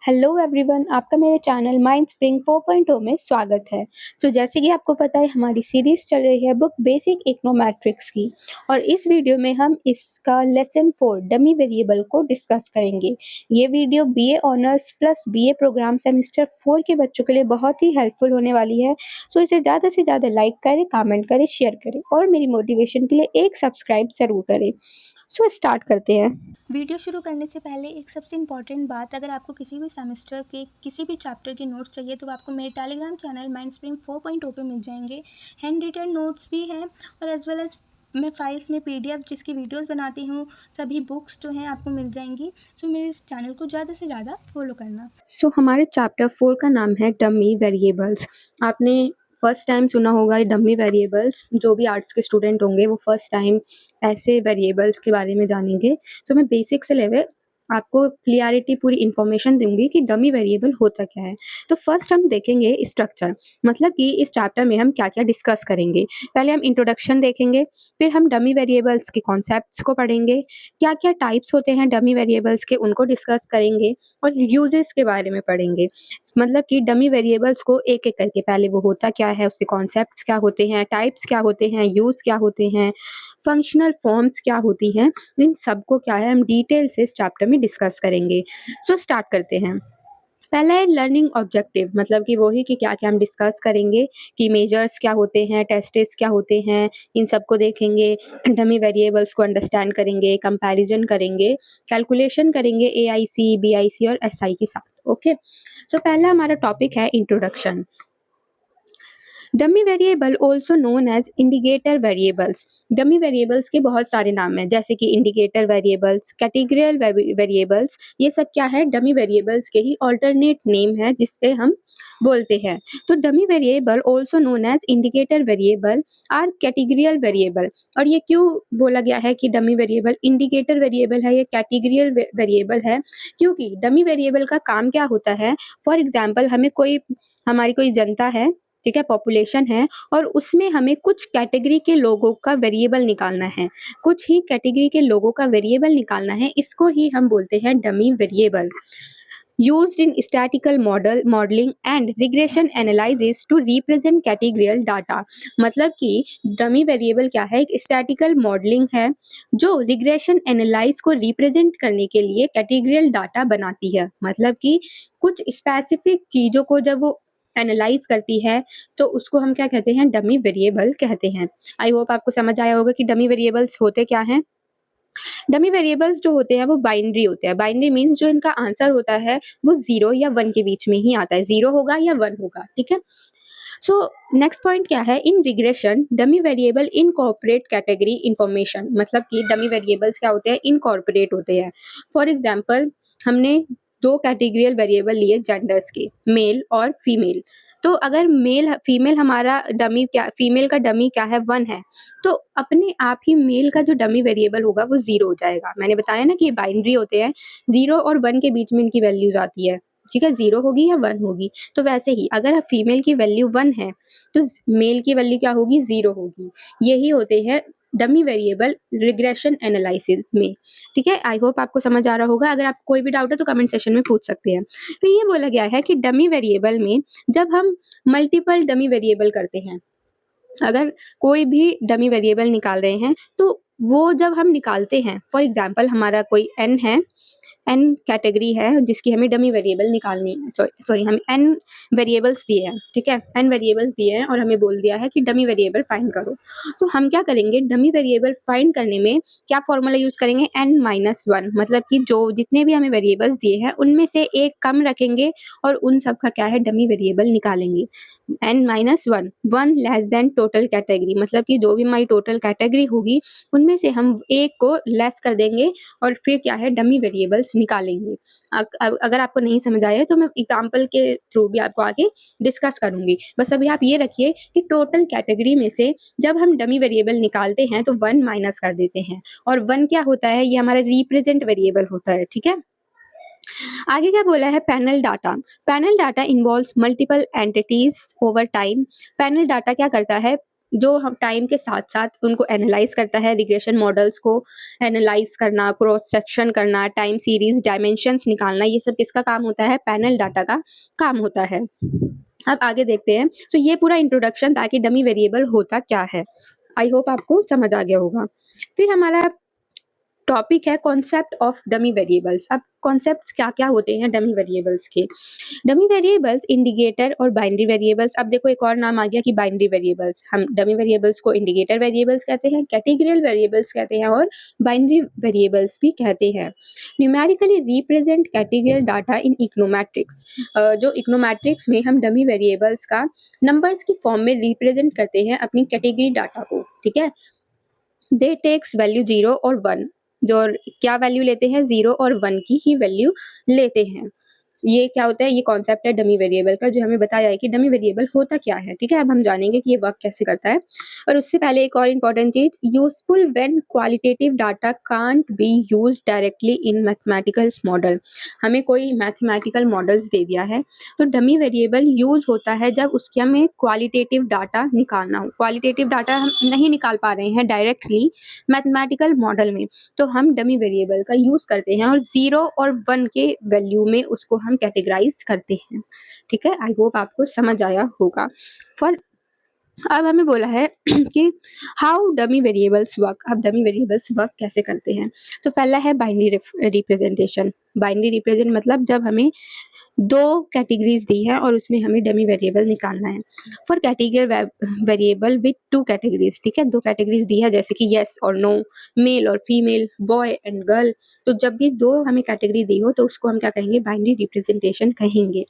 Hello everyone, आपका मेरे channel mind spring 4.0 में स्वागत है। तो जैसे कि आपको पता है, हमारी सीरीज चल रही है बुक बेसिक इकोनोमेट्रिक्स की, और इस वीडियो में हम इसका लेसन 4 डमी वेरिएबल को डिस्कस करेंगे। ये video BA honours plus BA programme semester 4 के बच्चों के लिए बहुत ही हेल्पफुल होने वाली है। सो इसे ज़्यादा से ज़्यादा लाइक करें, कमेंट करें, शेयर करें और मेरी मोटिवेशन के लिए एक सब्सक्राइब ज़रूर करें। सो स्टार्ट करते हैं। वीडियो शुरू करने से पहले एक सबसे इम्पॉर्टेंट बात, अगर आपको किसी भी सेमेस्टर के किसी भी चैप्टर के नोट्स चाहिए तो आपको मेरे टेलीग्राम चैनल माइंड स्प्रिंग 4.0 पे मिल जाएंगे। हैंड रिटन नोट्स भी हैं और एज वेल एज मैं फाइल्स में पीडीएफ जिसकी वीडियोस बनाती हूँ, सभी बुक्स जो हैं आपको मिल जाएंगी। सो मेरे चैनल को ज़्यादा से ज़्यादा फॉलो करना। हमारे चैप्टर 4 का नाम है डमी वेरिएबल्स। आपने फर्स्ट टाइम सुना होगा ये डमी वेरिएबल्स। जो भी आर्ट्स के स्टूडेंट होंगे वो फर्स्ट टाइम ऐसे वेरिएबल्स के बारे में जानेंगे। मैं बेसिक से लेवे आपको क्लियरिटी पूरी इन्फॉर्मेशन दूंगी कि डमी वेरिएबल होता क्या है। तो फर्स्ट हम देखेंगे स्ट्रक्चर, मतलब कि इस चैप्टर में हम क्या क्या डिस्कस करेंगे। पहले हम इंट्रोडक्शन देखेंगे, फिर हम डमी वेरिएबल्स के कॉन्सेप्ट्स को पढ़ेंगे, क्या क्या टाइप्स होते हैं डमी वेरिएबल्स के उनको डिस्कस करेंगे, और यूजेस के बारे में पढ़ेंगे। मतलब कि डमी वेरिएबल्स को एक एक करके, पहले वो होता क्या है, उसके कॉन्सेप्ट्स क्या होते हैं, टाइप्स क्या होते हैं, यूज क्या होते हैं, फंक्शनल फॉर्म्स क्या होती हैं, इन सबको क्या है हम डिटेल से इस चैप्टर में डिस्कस करेंगे। स्टार्ट करते हैं। पहला है लर्निंग ऑब्जेक्टिव, मतलब कि वही कि क्या क्या हम डिस्कस करेंगे कि मेजर्स क्या होते हैं, टेस्ट्स क्या होते हैं, इन सबको देखेंगे। डमी वेरिएबल्स को अंडरस्टैंड करेंगे, कंपैरिजन करेंगे, कैलकुलेशन करेंगे एआईसी, बीआईसी और एसआई के साथ। ओके, पहला हमारा टॉपिक है introduction. Dummy variable also known as indicator variables. Dummy variables के बहुत सारे नाम हैं, जैसे कि इंडिकेटर वेरिएबल्स, कैटेगरियल वेरिएबल्स। ये सब क्या है, डमी वेरिएबल्स के ही ऑल्टरनेट नेम है जिससे हम बोलते हैं। तो dummy variable also known as indicator variable or categorical variable. और ये क्यों बोला गया है कि डमी वेरिएबल इंडिकेटर वेरिएबल है या कैटेगरियल वेरिएबल है, क्योंकि डमी वेरिएबल का काम क्या होता है। फॉर एग्जाम्पल, हमारी कोई जनता है, ठीक है, पॉपुलेशन है, और उसमें हमें कुछ कैटेगरी के लोगों का वेरिएबल निकालना है, कुछ ही कैटेगरी के लोगों का वेरिएबल निकालना है। इसको ही हम बोलते हैं dummy variable. Used in statistical modeling and regression analysis to represent categorical data। मतलब कि डमी वेरिएबल क्या है, एक स्टैटिकल मॉडलिंग है जो रिग्रेशन एनालाइज को रिप्रेजेंट करने के लिए कैटेगरियल डाटा बनाती है। मतलब कि कुछ स्पेसिफिक चीजों को जब वो एनालाइज करती है तो उसको हम क्या कहते हैं, डमी वेरिएबल कहते हैं। आई होप आपको समझ आया होगा कि डमी वेरिएबल्स होते क्या हैं। डमी वेरिएबल्स जो होते हैं वो बाइनरी होते हैं। बाइनरी मीन्स जो इनका आंसर होता है वो 0 या 1 के बीच में ही आता है, 0 होगा या 1 होगा, ठीक है। नेक्स्ट पॉइंट क्या है, in regression dummy variable incorporate category information. मतलब कि डमी वेरिएबल्स क्या होते हैं, इनकॉर्पोरेट होते हैं। फॉर एग्जाम्पल, हमने दो कैटेगरियल वेरिएबल लिए जेंडर्स के, मेल और फीमेल। तो अगर मेल फीमेल हमारा डमी क्या, फीमेल का डमी क्या है, 1 है, तो अपने आप ही मेल का जो डमी वेरिएबल होगा वो 0 हो जाएगा। मैंने बताया ना कि ये बाइनरी होते हैं, 0 और 1 के बीच में इनकी वैल्यूज आती है, ठीक है, 0 होगी या 1 होगी। तो वैसे ही अगर फीमेल की वैल्यू 1 है तो मेल की वैल्यू क्या होगी, 0 होगी। यही होते हैं डमी वेरिएबल रिग्रेशन एनालिसिस में, ठीक है। आई होप आपको समझ आ रहा होगा। अगर आपको कोई भी डाउट है तो कमेंट सेशन में पूछ सकते हैं। फिर ये बोला गया है कि डमी वेरिएबल में जब हम मल्टीपल डमी वेरिएबल करते हैं, अगर कोई भी डमी वेरिएबल निकाल रहे हैं तो वो जब हम निकालते हैं, फॉर एग्जाम्पल हमारा कोई n है, n कैटेगरी है जिसकी हमें डमी वेरिएबल निकालनी, सॉरी हमें n वेरिएबल्स दिए हैं, ठीक है, n वेरिएबल्स दिए हैं और हमें बोल दिया है कि डमी वेरिएबल फाइंड करो। तो हम क्या करेंगे, डमी वेरिएबल फाइंड करने में क्या फॉर्मूला यूज करेंगे, n-1। मतलब कि जो जितने भी हमें वेरिएबल्स दिए हैं उनमें से एक कम रखेंगे और उन सब का क्या है, डमी वेरिएबल निकालेंगे। n-1, 1 less than total category, मतलब कि जो भी हमारी टोटल कैटेगरी होगी उनमें से हम एक को लेस कर देंगे और फिर क्या है, डमी वेरिएबल्स निकालेंगे। अगर आपको नहीं समझ आया तो मैं एग्जाम्पल के थ्रू भी आपको आगे डिस्कस करूंगी। बस अभी आप ये रखिए कि टोटल कैटेगरी में से जब हम डमी वेरिएबल निकालते हैं तो 1 माइनस कर देते हैं, और 1 क्या होता है, ये हमारा रिप्रेजेंट वेरिएबल होता है, ठीक है। आगे क्या बोला है, panel data. Panel data involves multiple entities over time. Panel data क्या करता है, जो हम टाइम के साथ साथ उनको एनालाइज करता है, रिग्रेशन मॉडल्स को एनालाइज करना, क्रॉस सेक्शन करना, टाइम सीरीज डायमेंशंस निकालना, ये सब किसका काम होता है? पैनल डाटा का काम होता है। अब आगे देखते हैं। सो ये पूरा इंट्रोडक्शन था कि डमी वेरिएबल होता क्या है। आई होप आपको समझ आ गया होगा। फिर हमारा टॉपिक है कॉन्सेप्ट ऑफ डमी वेरिएबल्स। अब कॉन्सेप्ट्स क्या क्या होते हैं डमी वेरिएबल्स के? डमी वेरिएबल्स, इंडिकेटर और बाइनरी वेरिएबल्स। अब देखो एक और नाम आ गया कि बाइनरी वेरिएबल्स। हम डमी वेरिएबल्स को इंडिकेटर वेरिएबल्स कहते हैं, कैटेगरियल वेरिएबल्स कहते हैं और बाइनरी वेरिएबल्स भी कहते हैं। Numerically represent categorical data in econometrics. जो इकोनोमेट्रिक्स में हम डमी वेरिएबल्स का नंबर्स की फॉर्म में रिप्रेजेंट करते हैं अपनी कैटेगरी डाटा को, ठीक है। दे टेक्स वैल्यू 0 और 1, जो क्या वैल्यू लेते हैं? 0 और 1 की ही वैल्यू लेते हैं। ये क्या होता है? ये कॉन्सेप्ट है डमी वेरिएबल का, जो हमें बताया है कि डमी वेरिएबल होता क्या है, ठीक है। अब हम जानेंगे कि ये वर्क कैसे करता है। और उससे पहले एक और इम्पॉर्टेंट चीज, useful when qualitative data can't be used directly in mathematical model. हमें कोई मैथमेटिकल मॉडल्स दे दिया है तो डमी वेरिएबल यूज होता है जब उसके हमें क्वालिटेटिव डाटा निकालना हो। क्वालिटेटिव डाटा हम नहीं निकाल पा रहे हैं डायरेक्टली मैथमेटिकल मॉडल में, तो हम डमी वेरिएबल का यूज करते हैं और 0 और 1 के वैल्यू में उसको हम कैटेगराइज करते हैं, ठीक है। आई होप आपको समझ आया होगा। फॉर अब हमें बोला है कि हाउ डमी वेरिएबल्स वर्क। अब डमी वेरिएबल्स वर्क कैसे करते हैं? तो पहला है बाइनरी रिप्रेजेंटेशन। बाइनरी रिप्रेजेंट मतलब जब हमें दो कैटेगरीज दी है और उसमें हमें डमी वेरिएबल निकालना है। For category variable with 2 categories, ठीक है, 2 कैटेगरीज दी है जैसे कि येस और नो, मेल और फीमेल, बॉय एंड गर्ल। तो जब भी दो हमें कैटेगरी दी हो तो उसको हम क्या कहेंगे? बाइनरी रिप्रेजेंटेशन कहेंगे।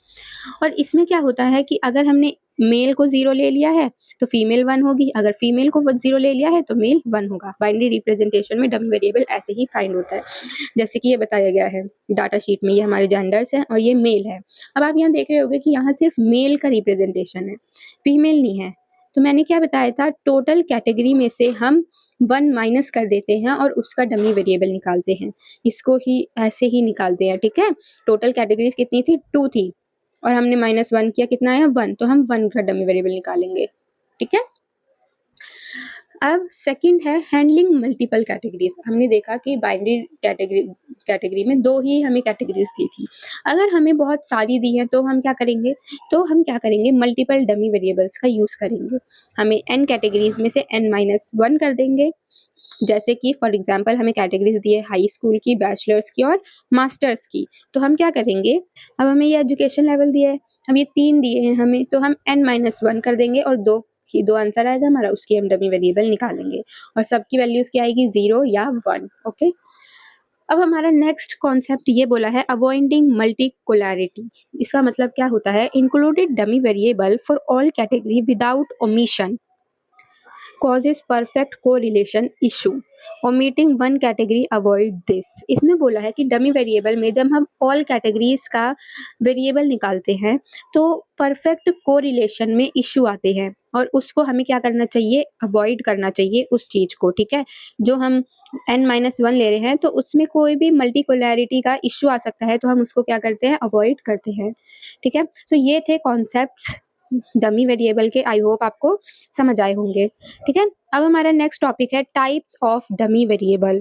और इसमें क्या होता है कि अगर हमने मेल को 0 ले लिया है तो फीमेल 1 होगी, अगर फीमेल को 0 ले लिया है तो मेल 1 होगा। बाइनरी रिप्रेजेंटेशन में डमी वेरिएबल ऐसे ही फाइंड होता है जैसे कि ये बताया गया है डाटा शीट में। ये हमारे जेंडर्स हैं और ये मेल है। अब आप यहाँ देख रहे होंगे कि यहाँ सिर्फ मेल का रिप्रेजेंटेशन है, फीमेल नहीं है। तो मैंने क्या बताया था? टोटल कैटेगरी में से हम 1 माइनस कर देते हैं और उसका डमी वेरिएबल निकालते हैं। इसको ही ऐसे ही निकालते हैं, ठीक है। टोटल कैटेगरीज कितनी थी? 2 थी और हमने -1 किया, कितना आया? 1। तो हम 1 का डमी वेरिएबल निकालेंगे, ठीक है। अब सेकंड है हैंडलिंग मल्टीपल कैटेगरीज। हमने देखा कि बाइनरी कैटेगरी में 2 ही हमें कैटेगरीज दी थी। अगर हमें बहुत सारी दी हैं तो हम क्या करेंगे? मल्टीपल डमी वेरिएबल्स का यूज करेंगे। हमें n कैटेगरीज में से n-1 कर देंगे। जैसे कि फॉर एग्जाम्पल हमें कैटेगरीज दी है हाई स्कूल की, बैचलर्स की और मास्टर्स की। तो हम क्या करेंगे? अब हमें ये एजुकेशन लेवल दिया है, अब ये 3 दिए हैं हमें, तो हम n-1 कर देंगे और 2 आंसर आएगा हमारा, उसकी हम डमी वेरिएबल निकालेंगे और सबकी वैल्यूज क्या आएगी? 0 या 1, ओके। अब हमारा नेक्स्ट कॉन्सेप्ट ये बोला है अवॉइडिंग मल्टीकुलरिटी। इसका मतलब क्या होता है? Included dummy variable for all category without omission causes perfect correlation issue. Omitting one category avoid this. इसमें बोला है कि डमी वेरिएबल में जब हम ऑल कैटेगरीज का वेरिएबल निकालते हैं तो परफेक्ट कोरिलेशन में इशू आते हैं और उसको हमें क्या करना चाहिए? अवॉइड करना चाहिए उस चीज को, ठीक है। जो हम n-1 ले रहे हैं तो उसमें कोई भी मल्टीकुलरिटी का इशू आ सकता है, तो हम उसको क्या करते हैं? अवॉइड करते हैं, ठीक है। सो ये थे कॉन्सेप्ट्स डमी वेरिएबल के। आई होप आपको समझ आए होंगे, ठीक है। अब हमारा नेक्स्ट टॉपिक है टाइप्स ऑफ डमी वेरिएबल।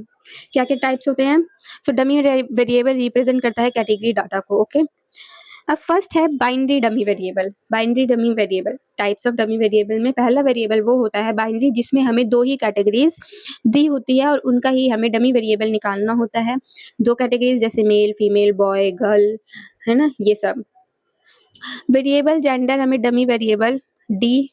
क्या क्या टाइप्स होते हैं? सो डमी वेरिएबल रिप्रेजेंट करता है कैटेगरी डाटा को, ओके। अब फर्स्ट है binary dummy variable. Binary dummy variable, types of dummy variable में पहला वेरिएबल वो होता है बाइनरी जिसमें हमें 2 ही कैटेगरीज दी होती है और उनका ही हमें डमी वेरिएबल निकालना होता है। 2 कैटेगरीज जैसे मेल, फीमेल, बॉय, गर्ल, है ना, ये सब। वेरिएबल जेंडर हमें डमी वेरिएबल डी,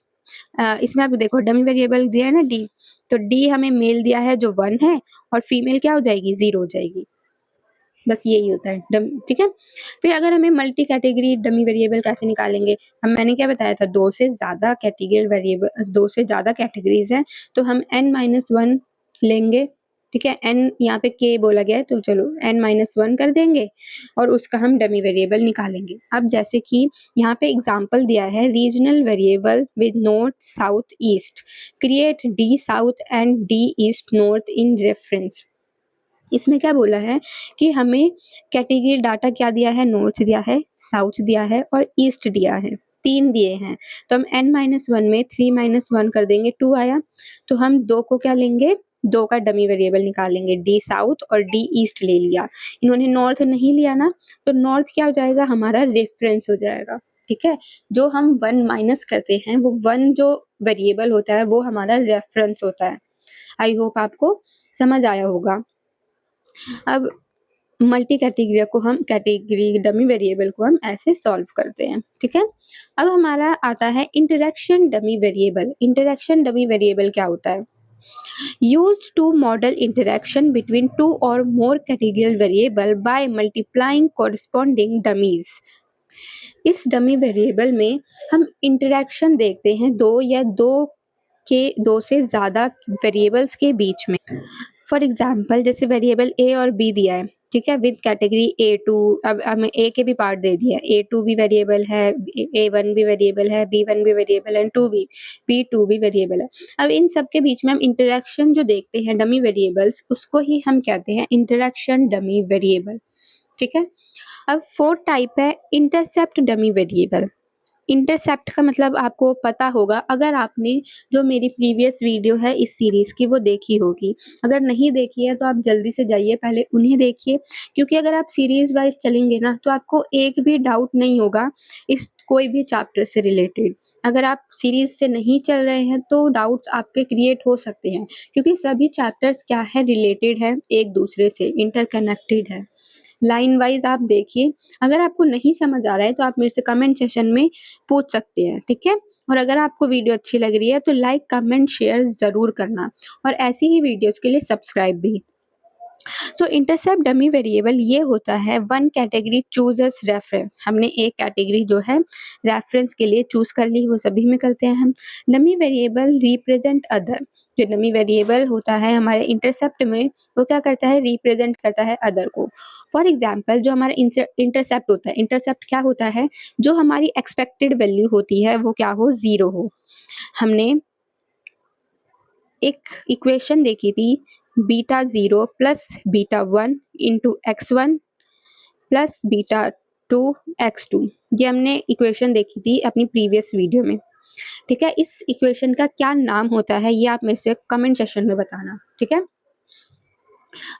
इसमें आप देखो डमी वेरिएबल दिया है ना डी, तो डी हमें मेल दिया है जो 1 है और फीमेल क्या हो जाएगी? 0 हो जाएगी। बस यही होता है डम, ठीक है। फिर अगर हमें मल्टी कैटेगरी डमी वेरिएबल कैसे निकालेंगे? मैंने क्या बताया था? 2 से ज़्यादा कैटेगरी वेरिएबल, 2 से ज़्यादा कैटेगरीज हैं तो हम n-1 लेंगे, ठीक है। n यहाँ पे k बोला गया है तो चलो n-1 कर देंगे और उसका हम डमी वेरिएबल निकालेंगे। अब जैसे कि यहाँ पे एग्जांपल दिया है regional variable with north south east, create D south and D east north in reference. इसमें क्या बोला है कि हमें कैटेगरी डाटा क्या दिया है? नॉर्थ दिया है, साउथ दिया है और ईस्ट दिया है, 3 दिए हैं, तो हम n-1 में 3 - 1 कर देंगे, 2 आया। तो हम 2 को क्या लेंगे, 2 का डमी वेरिएबल निकालेंगे, डी साउथ और डी ईस्ट ले लिया। इन्होंने नॉर्थ नहीं लिया ना, तो नॉर्थ क्या हो जाएगा, हमारा रेफरेंस हो जाएगा, ठीक है। जो हम 1 माइनस करते हैं, वो 1 जो वेरिएबल होता है वो हमारा रेफरेंस होता है। आई होप आपको समझ आया होगा। अब मल्टी कैटेगरी को हम कैटेगरी डमी वेरिएबल को हम ऐसे सॉल्व करते हैं, ठीक है। अब हमारा आता है interaction dummy variable. Interaction dummy variable क्या होता है, use to model interaction between 2 और more categorical variable by multiplying corresponding dummies. इस डमी वेरिएबल में हम इंटरेक्शन देखते हैं दो से ज्यादा वेरिएबल्स के बीच में। फॉर एग्जाम्पल जैसे वेरिएबल ए और बी दिया है, ठीक है, विद कैटेगरी A2। अब हमें ए के भी पार्ट दे दिया, A2 भी वेरिएबल है, A1 भी वेरिएबल है, B1 भी वेरिएबल है, B2 भी वेरिएबल है। अब इन सब के बीच में हम इंटरेक्शन जो देखते हैं डमी वेरिएबल्स, उसको ही हम कहते हैं इंटरेक्शन डमी वेरिएबल, ठीक है। अब फोर्थ टाइप है इंटरसेप्ट डमी वेरिएबल। इंटरसेप्ट का मतलब आपको पता होगा, अगर आपने जो मेरी प्रीवियस वीडियो है इस सीरीज की वो देखी होगी। अगर नहीं देखी है तो आप जल्दी से जाइए पहले उन्हें देखिए, क्योंकि अगर आप सीरीज वाइज चलेंगे ना तो आपको एक भी डाउट नहीं होगा इस कोई भी चैप्टर से रिलेटेड। अगर आप सीरीज से नहीं चल रहे हैं तो डाउट्स आपके क्रिएट हो सकते हैं, क्योंकि सभी चैप्टर्स क्या है, रिलेटेड है, एक दूसरे से इंटरकनेक्टेड है। लाइन वाइज आप देखिए, अगर आपको नहीं समझ आ रहा है तो आप मेरे से कमेंट सेशन में पूछ सकते हैं, ठीक है। और अगर आपको वीडियो अच्छी लग रही है तो लाइक कमेंट शेयर जरूर करना, और ऐसी ही वीडियोस के लिए सब्सक्राइब भी। सो इंटरसेप्ट डमी वेरिएबल ये होता है one category choose as reference. हमने एक कैटेगरी जो है रेफरेंस के लिए चूज कर ली, वो सभी में करते हैं हम। Dummy variable represent other. जो डमी वेरिएबल होता है हमारे इंटरसेप्ट में, वो क्या करता है, रिप्रेजेंट करता है अदर को। फॉर एग्जाम्पल जो हमारा इंटरसेप्ट होता है, इंटरसेप्ट क्या होता है, जो हमारी एक्सपेक्टेड वैल्यू होती है वो क्या हो, 0 हो। हमने एक इक्वेशन देखी थी, beta 0 plus beta 1 into x1 plus beta 2 x2। ये हमने इक्वेशन देखी थी अपनी प्रीवियस वीडियो में, ठीक है। इस इक्वेशन का क्या नाम होता है ये आप मेरे से कमेंट सेक्शन में बताना, ठीक है।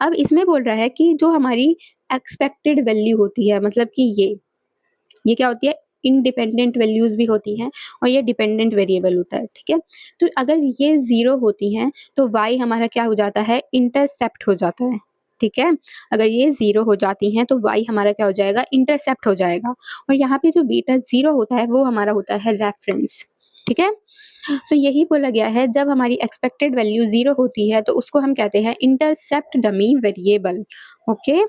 अब इसमें बोल रहा है कि जो हमारी एक्सपेक्टेड वैल्यू होती है, मतलब कि ये क्या होती है, इंडिपेंडेंट वैल्यूज भी होती हैं और ये डिपेंडेंट वेरिएबल होता है, ठीक है। तो अगर ये 0 होती हैं तो y हमारा क्या हो जाता है, इंटरसेप्ट हो जाता है, ठीक है। अगर ये 0 हो जाती हैं तो y हमारा क्या हो जाएगा, इंटरसेप्ट हो जाएगा। और यहाँ पे जो बीटा 0 होता है वो हमारा होता है रेफरेंस, ठीक है। सो यही बोला गया है, जब हमारी एक्सपेक्टेड वैल्यू 0 होती है तो उसको हम कहते हैं इंटरसेप्ट डमी वेरिएबल, ओके।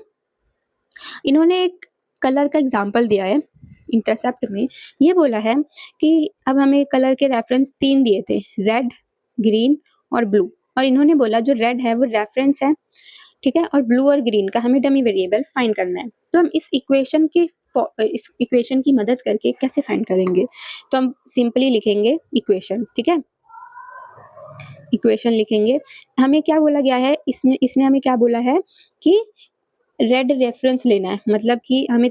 इन्होंने एक कलर का एग्जाम्पल दिया है इंटरसेप्ट में। ये बोला है कि अब हमें कलर के रेफरेंस 3 दिए थे, रेड, ग्रीन और ब्लू। और इन्होंने बोला जो रेड है वो रेफरेंस है, ठीक है, और ब्लू और ग्रीन का हमें डमी वेरिएबल फाइंड करना है। तो हम इस इक्वेशन की मदद करके कैसे फाइंड करेंगे, तो हम सिंपली लिखेंगे इक्वेशन, ठीक है। इक्वेशन लिखेंगे, हमें क्या बोला गया है इसमें, इसने हमें क्या बोला है कि रेड रेफरेंस लेना है, मतलब कि हमें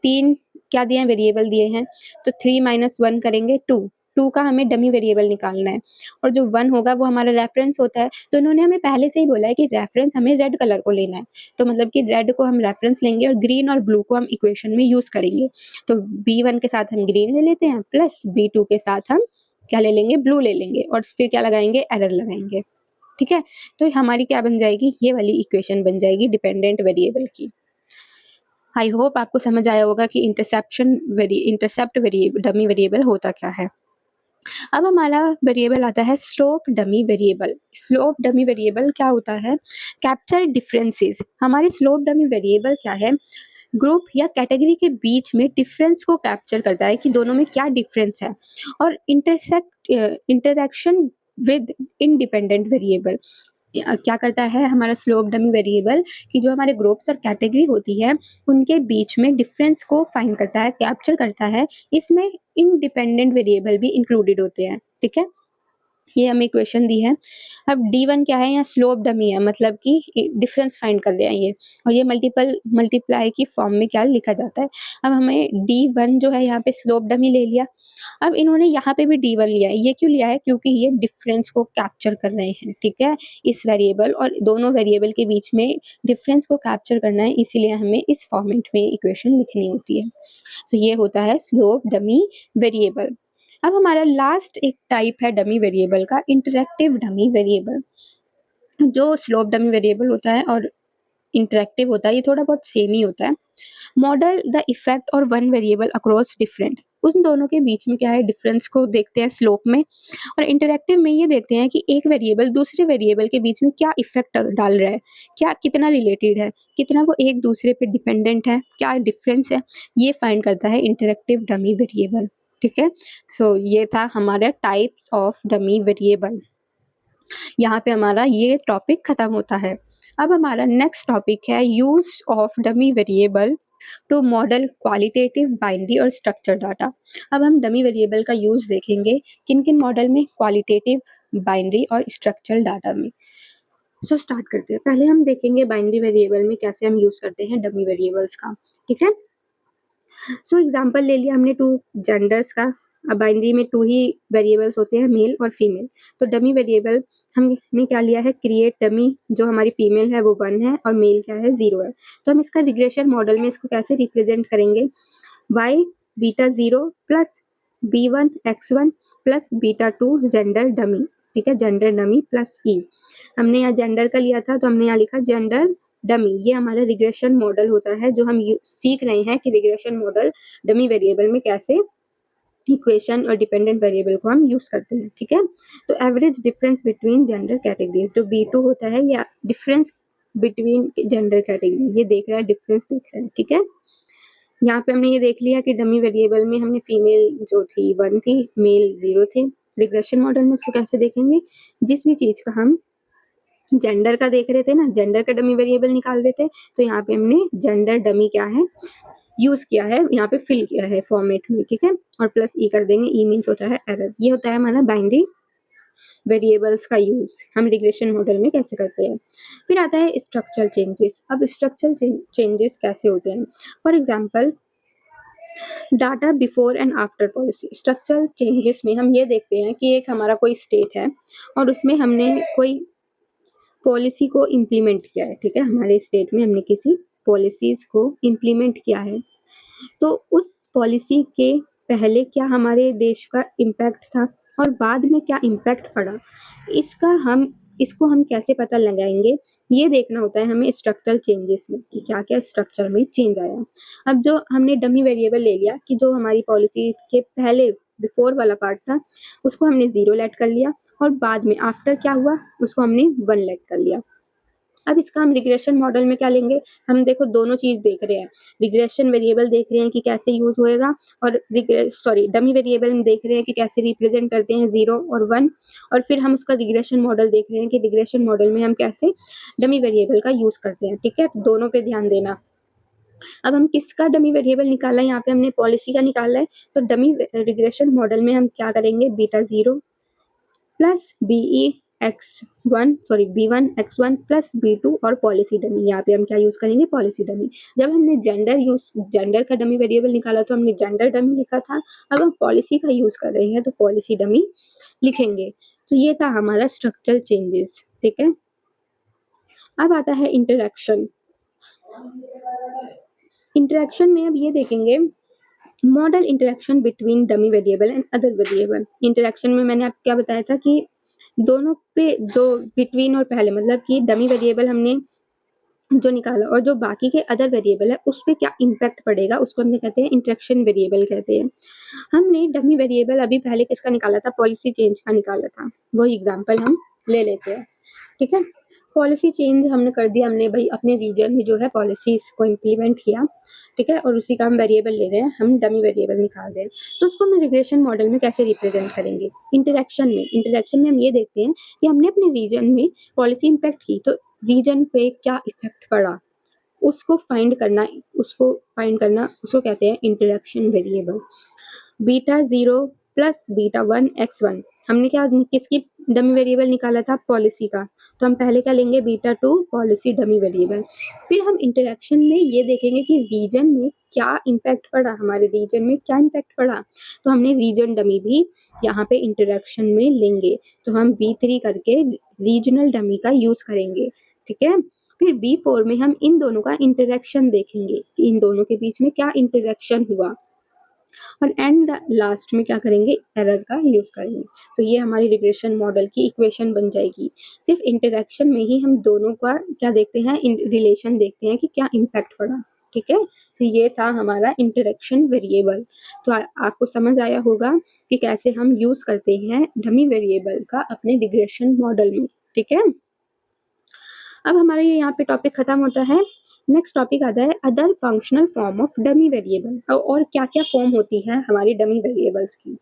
3 क्या दिए हैं, वेरिएबल दिए हैं। तो 3 - 1 करेंगे 2 का हमें डमी वेरिएबल निकालना है, और जो 1 होगा वो हमारा रेफरेंस होता है। तो इन्होंने हमें पहले से ही बोला है कि रेफरेंस हमें रेड कलर को लेना है, तो मतलब कि रेड को हम रेफरेंस लेंगे और ग्रीन और ब्लू को हम इक्वेशन में यूज करेंगे। तो B1 के साथ हम ग्रीन ले लेते हैं, प्लस B2 के साथ हम क्या ले लेंगे, ब्लू ले लेंगे, और फिर क्या लगाएंगे, एरर लगाएंगे, ठीक है। तो हमारी क्या बन जाएगी, ये वाली इक्वेशन बन जाएगी डिपेंडेंट वेरिएबल की। आई होप आपको समझ आया होगा कि इंटरसेप्ट डमी वेरिएबल होता क्या है। अब हमारा वेरिएबल आता है slope dummy variable. Slope dummy variable क्या होता है, कैप्चर डिफरेंसेस। हमारी स्लोप डमी वेरिएबल क्या है, ग्रुप या कैटेगरी के बीच में डिफरेंस को कैप्चर करता है कि दोनों में क्या डिफरेंस है। और इंटरेक्शन विद इंडिपेंडेंट वेरिएबल क्या करता है हमारा स्लोप डमी वेरिएबल, कि जो हमारे ग्रुप्स और कैटेगरी होती है उनके बीच में डिफरेंस को फाइंड करता है, कैप्चर करता है। इसमें इंडिपेंडेंट वेरिएबल भी इंक्लूडेड होते हैं, ठीक है। ये हमें इक्वेशन दी है। अब D1 क्या है, यहाँ स्लोप डमी है, मतलब कि डिफरेंस फाइंड कर लिया ये, और ये मल्टीप्लाई की फॉर्म में क्या लिखा जाता है। अब हमें D1 जो है यहाँ पे स्लोप डमी ले लिया। अब इन्होंने यहाँ पे भी D1 लिया है, ये क्यों लिया है, क्योंकि ये डिफरेंस को कैप्चर कर रहे हैं, ठीक है, इस वेरिएबल और दोनों वेरिएबल के बीच में डिफरेंस को कैप्चर करना है, इसीलिए हमें इस फॉर्मेट में इक्वेशन लिखनी होती है। सो ये होता है स्लोप डमी वेरिएबल। अब हमारा लास्ट एक टाइप है डमी वेरिएबल का, इंटरैक्टिव डमी वेरिएबल। जो स्लोप डमी वेरिएबल होता है और इंटरैक्टिव होता है, ये थोड़ा बहुत सेम ही होता है। मॉडल द इफेक्ट और वन वेरिएबल अक्रॉस डिफरेंट, उन दोनों के बीच में क्या है, डिफरेंस को देखते हैं स्लोप में, और इंटरैक्टिव में ये देखते हैं कि एक वेरिएबल दूसरे वेरिएबल के बीच में क्या इफेक्ट डाल रहा है, क्या कितना रिलेटेड है, कितना वो एक दूसरे पे डिपेंडेंट है, क्या डिफरेंस है, ये फाइंड करता है इंटरैक्टिव डमी वेरिएबल, ठीक है। सो ये था हमारा टाइप्स ऑफ डमी वेरिएबल। यहाँ पे हमारा ये टॉपिक खत्म होता है। अब हमारा नेक्स्ट टॉपिक है use of dummy variable to model qualitative binary और स्ट्रक्चर डाटा। अब हम डमी वेरिएबल का यूज देखेंगे किन किन मॉडल में, क्वालिटेटिव, बाइनरी और स्ट्रक्चरल डाटा में। सो स्टार्ट करते हैं। पहले हम देखेंगे बाइनरी वेरिएबल में कैसे हम यूज करते हैं डमी वेरिएबल्स का, ठीक है। सो एग्जाम्पल ले लिया हमने टू जेंडर्स का। अब बाइनरी में टू ही वेरिएबल्स होते हैं, मेल और फीमेल। तो डमी वेरिएबल हमने क्या लिया है, क्रिएट डमी, जो हमारी फीमेल है वो 1 है और मेल क्या है 0 है। तो हम इसका रिग्रेशन मॉडल में इसको कैसे रिप्रेजेंट करेंगे, y beta 0 plus b1 x1 plus beta 2 gender dummy, ठीक है, जेंडर डमी प्लस ई। हमने यहाँ जेंडर का लिया था तो हमने यहाँ लिखा जेंडर डमी। ये हमारा रिग्रेशन मॉडल होता है जो हम सीख रहे हैं कि रिग्रेशन मॉडल डमी वेरिएबल में कैसे इक्वेशन और डिपेंडेंट वेरिएबल को हम यूज करते हैं, ठीक है। तो average difference between gender categories, जो B2 होता है या डिफरेंस बिटवीन जेंडर कैटेगरी, ये देख रहा है, डिफरेंस देख रहा है, ठीक है। यहाँ पे हमने ये देख लिया कि डमी वेरिएबल में हमने फीमेल जो थी 1 थी, मेल 0 थे। रिग्रेशन मॉडल में उसको कैसे देखेंगे, जिस भी चीज का हम जेंडर का देख रहे थे ना, जेंडर का डमी वेरिएबल निकाल रहे थे, तो यहाँ पे हमने जेंडर डमी क्या है यूज किया है, यहाँ पे फिल किया है फॉर्मेट में, ठीक है, और प्लस ई कर देंगे। ई मीन्स होता है एरर। ये होता है हमारा बाइनरी वेरिएबल्स का यूज हम रिग्रेशन मॉडल में कैसे करते हैं। फिर आता है स्ट्रक्चरल चेंजेस। अब स्ट्रक्चरल चेंजेस कैसे होते हैं, for example data before and after policy. Structural changes में हम ये देखते हैं कि एक हमारा कोई स्टेट है और उसमें हमने कोई पॉलिसी को इम्प्लीमेंट किया है, ठीक है, हमारे स्टेट में हमने किसी पॉलिसीज को इम्प्लीमेंट किया है, तो उस पॉलिसी के पहले क्या हमारे देश का इम्पैक्ट था और बाद में क्या इम्पैक्ट पड़ा, इसको हम कैसे पता लगाएंगे, ये देखना होता है हमें स्ट्रक्चरल चेंजेस में कि क्या क्या स्ट्रक्चर में चेंज आया। अब जो हमने डमी वेरिएबल ले लिया कि जो हमारी पॉलिसी के पहले बिफोर वाला पार्ट था उसको हमने 0 लेट कर लिया, और बाद में आफ्टर क्या हुआ उसको हमने 1 लेट कर लिया। अब इसका हम रिग्रेशन मॉडल में क्या लेंगे, हम देखो दोनों चीज देख रहे हैं, रिग्रेशन वेरिएबल देख रहे हैं कि कैसे यूज होएगा, और डमी वेरिएबल में देख रहे हैं कि कैसे रिप्रेजेंट करते हैं 0 और 1, और फिर हम उसका रिग्रेशन मॉडल देख रहे हैं कि रिग्रेशन मॉडल में हम कैसे डमी वेरिएबल का यूज करते हैं, ठीक है। तो दोनों पे ध्यान देना। अब हम किसका डमी वेरिएबल निकाला है, यहाँ पे हमने पॉलिसी का निकाला है, तो डमी रिग्रेशन मॉडल में हम क्या करेंगे, beta 0 plus B1 X1 plus B2 और पॉलिसी डमी। यहाँ पे हम क्या यूज करेंगे, पॉलिसी डमी। जब हमने जेंडर का डमी वेरिएबल निकाला तो हमने जेंडर डमी लिखा था, अब हम पॉलिसी का यूज कर रहे हैं तो पॉलिसी डमी लिखेंगे। तो ये था हमारा स्ट्रक्चरल चेंजेस, ठीक है। अब आता है इंटरेक्शन। इंटरेक्शन में अब ये देखेंगे model interaction between dummy variable and other variable. Interaction में मैंने आपको क्या बताया था कि दोनों पे जो बिटवीन और पहले, मतलब कि डमी वेरिएबल हमने जो निकाला और जो बाकी के अदर वेरिएबल है उस पर क्या इम्पैक्ट पड़ेगा, उसको हम कहते हैं इंटरेक्शन वेरिएबल कहते हैं। हमने डमी वेरिएबल अभी पहले किसका निकाला था, पॉलिसी चेंज का निकाला था, वही एग्जाम्पल हम ले लेते हैं, ठीक है। पॉलिसी चेंज हमने कर दिया, हमने भाई अपने रीजन में जो है पॉलिसीज को इम्प्लीमेंट किया, ठीक है, और उसी का हम वेरिएबल ले रहे हैं, हम डमी वेरिएबल निकाल रहे हैं, तो उसको हम रिग्रेशन मॉडल में कैसे रिप्रेजेंट करेंगे, इंटरेक्शन में हम ये देखते हैं कि हमने अपने रीजन में पॉलिसी इम्पैक्ट की तो रीजन पे क्या इफेक्ट पड़ा, उसको फाइंड करना उसको कहते हैं interaction variable. Beta 0 plus beta 1 X1 हमने क्या किसकी डमी वेरिएबल निकाला था पॉलिसी का, तो हम पहले क्या लेंगे, बीटा 2 पॉलिसी डमी वेरिएबल। फिर हम इंटरेक्शन में ये देखेंगे कि रीजन में क्या इम्पैक्ट पड़ा, हमारे रीजन में क्या इम्पैक्ट पड़ा, तो हमने रीजन डमी भी यहाँ पे इंटरेक्शन में लेंगे। तो हम B3 करके रीजनल डमी का यूज करेंगे, ठीक है। फिर B4 में हम इन दोनों का इंटरेक्शन देखेंगे कि इन दोनों के बीच में क्या इंटरेक्शन हुआ, और एंड लास्ट में क्या करेंगे, एरर का यूज करेंगे। तो ये हमारी रिग्रेशन मॉडल की इक्वेशन बन जाएगी। सिर्फ इंटरेक्शन में ही हम दोनों का क्या देखते हैं, रिलेशन देखते हैं कि क्या इम्पैक्ट पड़ा, ठीक है। तो ये था हमारा इंटरेक्शन वेरिएबल। तो आपको समझ आया होगा कि कैसे हम यूज करते हैं डमी वेरिएबल का अपने रिग्रेशन मॉडल में, ठीक है। अब हमारा ये यहाँ पे टॉपिक खत्म होता है। नेक्स्ट टॉपिक आता है other functional form of dummy variable, और क्या क्या फॉर्म होती है हमारी डमी वेरिएबल्स की।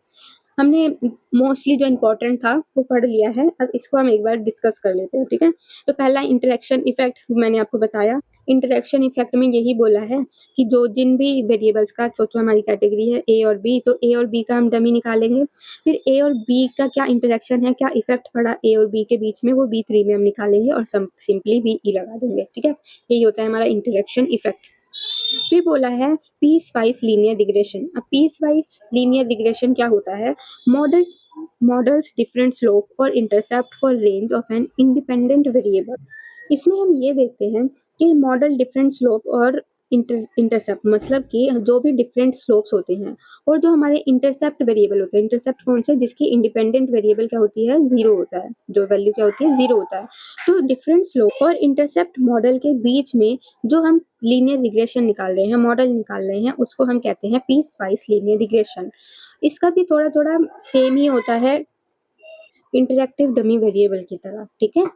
हमने मोस्टली जो इम्पोर्टेंट था वो पढ़ लिया है, अब इसको हम एक बार डिस्कस कर लेते हैं, ठीक है। तो पहला इंटरेक्शन इफेक्ट मैंने आपको बताया। इंटरेक्शन इफेक्ट में यही बोला है कि जो जिन भी वेरिएबल्स का, सोचो हमारी कैटेगरी है ए और बी, तो ए और बी का हम डमी निकालेंगे। फिर ए और बी का क्या इंटरेक्शन है, क्या इफेक्ट पड़ा ए और बी के बीच में, वो B3 में हम निकालेंगे और सिंपली BE लगा देंगे, ठीक है। यही होता है हमारा इंटरेक्शन इफेक्ट। फिर बोला है पीस वाइज लीनियर रिग्रेशन। अब पीस वाइज लीनियर रिग्रेशन क्या होता है, मॉडल्स डिफरेंट स्लोप और intercept for range of an independent variable. इसमें हम ये देखते हैं कि मॉडल डिफरेंट स्लोप और इंटरसेप्ट, मतलब कि जो भी डिफरेंट स्लोप्स होते हैं और जो हमारे इंटरसेप्ट वेरिएबल होते हैं, इंटरसेप्ट कौन से, जिसकी इंडिपेंडेंट वेरिएबल क्या होती है, 0 होता है, जो वैल्यू क्या होती है, 0 होता है। तो डिफरेंट स्लोप और इंटरसेप्ट मॉडल के बीच में जो हम लीनियर रिग्रेशन निकाल रहे हैं, मॉडल निकाल रहे हैं, उसको हम कहते हैं पीस वाइज लीनियर रिग्रेशन। इसका भी थोड़ा थोड़ा सेम ही होता है इंटरैक्टिव डमी वेरिएबल की तरह, ठीक है।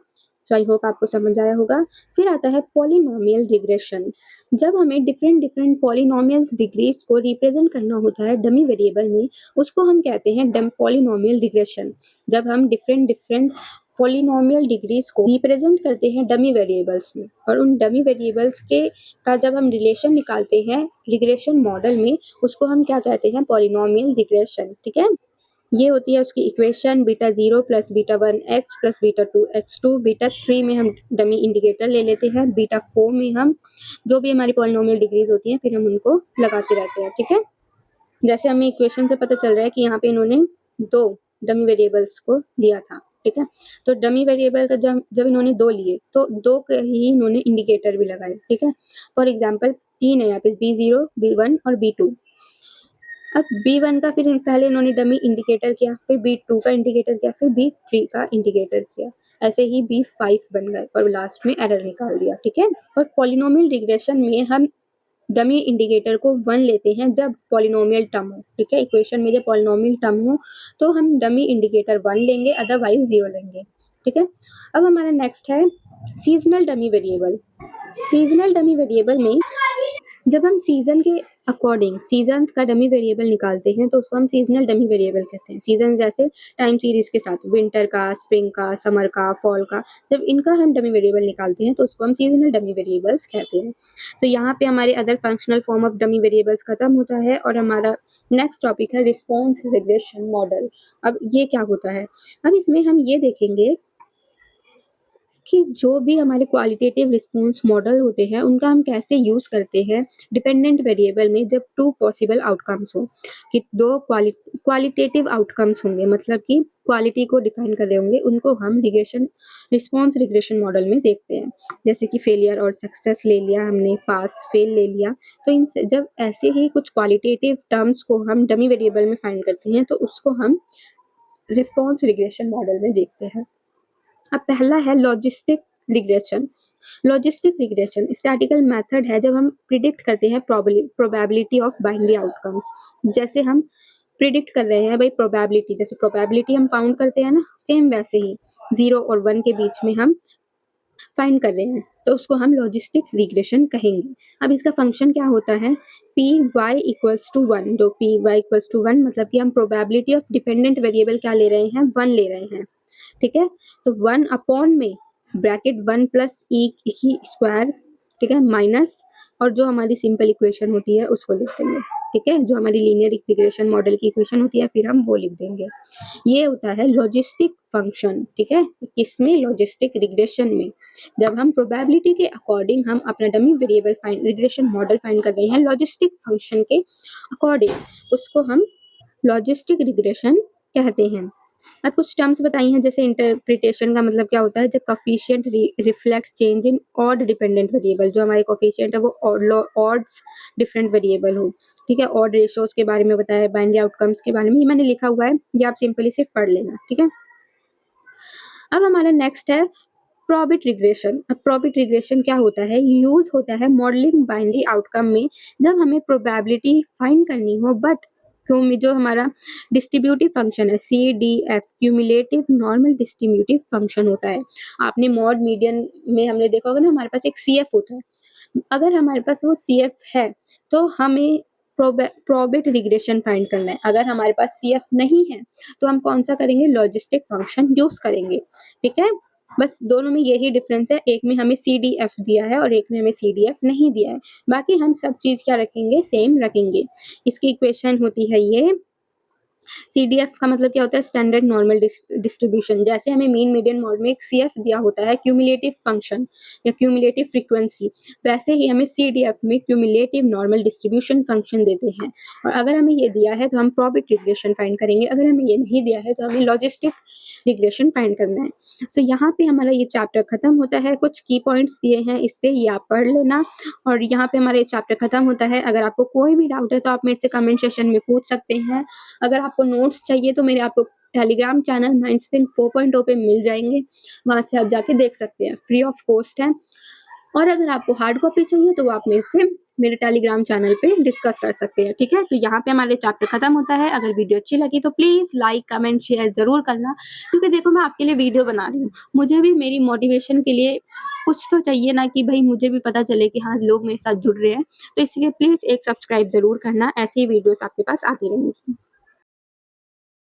सो आई होप आपको समझ आया होगा। फिर आता है पॉलिनोमियल रिग्रेशन। जब हमें डिफरेंट डिफरेंट पॉलिनोमियल डिग्रीज को रिप्रेजेंट करना होता है डमी वेरिएबल में, उसको हम कहते हैं पॉलिनोमियल रिग्रेशन। जब हम डिफरेंट डिफरेंट पॉलिनोमियल डिग्रीज को रिप्रेजेंट करते हैं डमी वेरिएबल्स में, और उन डमी वेरिएबल्स के का जब हम रिलेशन निकालते हैं रिग्रेशन मॉडल में, उसको हम क्या कहते हैं, पॉलिनोमियल रिग्रेशन, ठीक है। ये होती है उसकी equation, beta 0 plus beta 1x plus beta 2x2। Beta 3 में हम डमी इंडिकेटर ले लेते हैं, बीटा 4 में हम जो भी हमारी पॉलिनोमियल डिग्रीज होती हैं फिर हम उनको लगाते रहते हैं, ठीक है। जैसे हमें इक्वेशन से पता चल रहा है कि यहाँ पे इन्होंने 2 डमी वेरिएबल्स को दिया था, ठीक है। तो डमी वेरिएबल का जब इन्होंने 2 लिए तो 2 के ही इन्होंने इंडिकेटर भी लगाए, ठीक है। फॉर एग्जाम्पल 3 है यहाँ पे, B0, B1 और B2। अब B1 का फिर पहले इन्होंने डमी इंडिकेटर किया, फिर B2 का इंडिकेटर किया, फिर B3 का इंडिकेटर किया, ऐसे ही B5 बन गए और लास्ट में एरर निकाल दिया, ठीक है। और पॉलिनोमियल रिग्रेशन में हम डमी इंडिकेटर को 1 लेते हैं जब पॉलिनोमियल टर्म हो, ठीक है। इक्वेशन में जब पॉलिनोमियल टर्म हो तो हम डमी इंडिकेटर 1 लेंगे, अदरवाइज 0 लेंगे, ठीक है। अब हमारा नेक्स्ट है seasonal dummy variable. Seasonal dummy variable में जब हम सीजन के अकॉर्डिंग सीजन्स का डमी वेरिएबल निकालते हैं तो उसको हम सीजनल डमी वेरिएबल कहते हैं। सीजन जैसे टाइम सीरीज के साथ विंटर का, स्प्रिंग का, समर का, फॉल का, जब इनका हम डमी वेरिएबल निकालते हैं तो उसको हम सीजनल डमी वेरिएबल्स कहते हैं। तो यहाँ पे हमारे other functional form of dummy variables खत्म होता है और हमारा नेक्स्ट टॉपिक है रिस्पॉन्स रिग्रेशन मॉडल। अब ये क्या होता है, अब इसमें हम ये देखेंगे कि जो भी हमारे क्वालिटेटिव रिस्पॉन्स मॉडल होते हैं उनका हम कैसे यूज करते हैं डिपेंडेंट वेरिएबल में, जब 2 पॉसिबल आउटकम्स हो, कि 2 क्वालिटेटिव आउटकम्स होंगे, मतलब कि क्वालिटी को डिफाइन कर रहे होंगे, उनको हम रिस्पॉन्स रिग्रेशन मॉडल में देखते हैं। जैसे कि फेलियर और सक्सेस ले लिया हमने, पास फेल ले लिया। तो इन जब ऐसे ही कुछ क्वालिटेटिव टर्म्स को हम डमी वेरिएबल में फाइंड करते हैं तो उसको हम रिस्पॉन्स रिग्रेशन मॉडल में देखते हैं। अब पहला है logistic regression. Logistic regression statistical method है जब हम प्रिडिक्ट करते हैं प्रोबेबिलिटी ऑफ बाइनरी आउटकम्स। जैसे हम प्रिडिक्ट कर रहे हैं भाई प्रोबेबिलिटी, जैसे प्रोबेबिलिटी हम काउंट करते हैं ना, सेम वैसे ही 0 और 1 के बीच में हम फाइंड कर रहे हैं, तो उसको हम लॉजिस्टिक रिग्रेशन कहेंगे। अब इसका फंक्शन क्या होता है, पी वाई इक्वल्स टू 1, जो पी वाई इक्वल्स टू 1 मतलब कि हम प्रोबेबिलिटी ऑफ डिपेंडेंट वेरिएबल क्या ले रहे हैं, 1 ले रहे हैं, ठीक है। तो 1 अपॉन में ब्रैकेट 1 प्लस ई ही स्क्वायर, ठीक है, माइनस, और जो हमारी सिंपल इक्वेशन होती है उसको लिख देंगे, ठीक है, जो हमारी लीनियर रिग्रेशन मॉडल की इक्वेशन होती है फिर हम वो लिख देंगे। ये होता है लॉजिस्टिक फंक्शन, ठीक है, किसमें, लॉजिस्टिक रिग्रेशन में। जब हम प्रोबेबिलिटी के अकॉर्डिंग हम अपना dummy variable find regression model find कर रहे हैं लॉजिस्टिक फंक्शन के अकॉर्डिंग, उसको हम लॉजिस्टिक रिग्रेशन कहते हैं। अब कुछ टर्म्स बताई हैं, जैसे इंटरप्रिटेशन का मतलब क्या होता है, जब coefficient reflect change in odd dependent variable, जो हमारे कोफिशिएंट है वो ऑड्स डिफरेंट वेरिएबल हो, ठीक है, ऑड रेशियोज के बारे में बताया है, बाइनरी आउटकम्स के बारे में, ये मैंने लिखा हुआ है, ये आप सिंपली सिर्फ पढ़ लेना, ठीक है। अब हमारा नेक्स्ट है प्रोबेट रिग्रेशन। अब प्रोबेट रिग्रेशन क्या होता है, यूज होता है मॉडलिंग बाइनरी आउटकम में, जब हमें प्रोबेबिलिटी फाइंड करनी हो, बट जो हमारा डिस्ट्रीब्यूटिव फंक्शन है CDF, cumulative normal distributive function होता है। आपने मॉड मीडियन में हमने देखा होगा ना, हमारे पास एक CF होता है, अगर हमारे पास वो CF है तो हमें प्रोबेट रिग्रेशन फाइंड करना है। अगर हमारे पास CF नहीं है तो हम कौन सा करेंगे, लॉजिस्टिक फंक्शन यूज करेंगे, ठीक है। बस दोनों में यही डिफरेंस है, एक में हमें CDF दिया है और एक में हमें CDF नहीं दिया है, बाकी हम सब चीज क्या रखेंगे, सेम रखेंगे। इसकी इक्वेशन होती है ये, CDF का मतलब क्या होता है, स्टैंडर्ड नॉर्मल डिस्ट्रीब्यूशन। जैसे हमें मीन मीडियन मॉड में एक CF दिया होता है, क्यूमुलेटिव फंक्शन या क्यूमुलेटिव फ्रीक्वेंसी, वैसे ही हमें CDF में क्यूमुलेटिव नॉर्मल डिस्ट्रीब्यूशन फंक्शन देते हैं। और अगर हमें ये दिया है तो हम प्रोबेट रिग्रेशन फाइंड करेंगे, अगर हमें ये नहीं दिया है तो हमें लॉजिस्टिक रिग्रेशन फाइंड करना है। सो यहाँ पे हमारा ये चैप्टर खत्म होता है, कुछ की पॉइंट्स दिए हैं, इससे ये आप पढ़ लेना, और यहाँ पे हमारा ये चैप्टर खत्म होता है। अगर आपको कोई भी डाउट है तो आप मेरे से कमेंट सेशन में पूछ सकते हैं। अगर आपको नोट्स चाहिए तो मेरे आपको टेलीग्राम चैनल माइंडस्पिन 4.0 पे मिल जाएंगे, वहां से आप जाके देख सकते हैं, फ्री ऑफ कॉस्ट है। और अगर आपको हार्ड कॉपी चाहिए तो आप मेरे से मेरे टेलीग्राम चैनल पे डिस्कस कर सकते हैं, ठीक है। तो यहाँ पे हमारे चैप्टर खत्म होता है। अगर वीडियो अच्छी लगी तो प्लीज लाइक कमेंट शेयर जरूर करना, क्योंकि देखो मैं आपके लिए वीडियो बना रही हूँ, मुझे भी मेरी मोटिवेशन के लिए कुछ तो चाहिए ना, कि भाई मुझे भी पता चले कि हाँ लोग मेरे साथ जुड़ रहे हैं। तो इसलिए प्लीज एक सब्सक्राइब जरूर करना, ऐसी वीडियोस आपके पास आती रहेंगी।